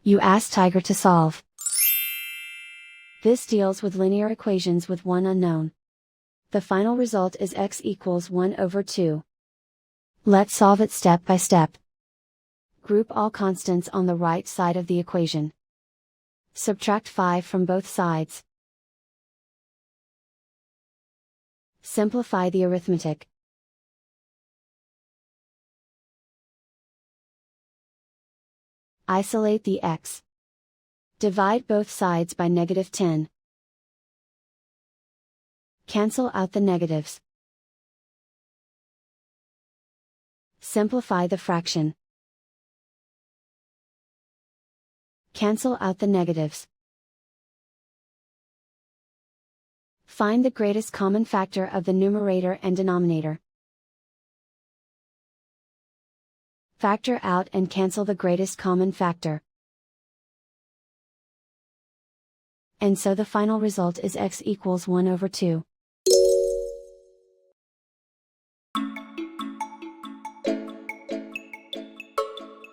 You ask Tiger to solve. This deals with linear equations with one unknown. The final result is x equals 1 over 2. Let's solve it step by step. Group all constants on the right side of the equation. Subtract 5 from both sides. Simplify the arithmetic. Isolate the x. Divide both sides by -10. Cancel out the negatives. Simplify the fraction. Cancel out the negatives. Find the greatest common factor of the numerator and denominator. Factor out and cancel the greatest common factor. And so the final result is x equals 1 over 2.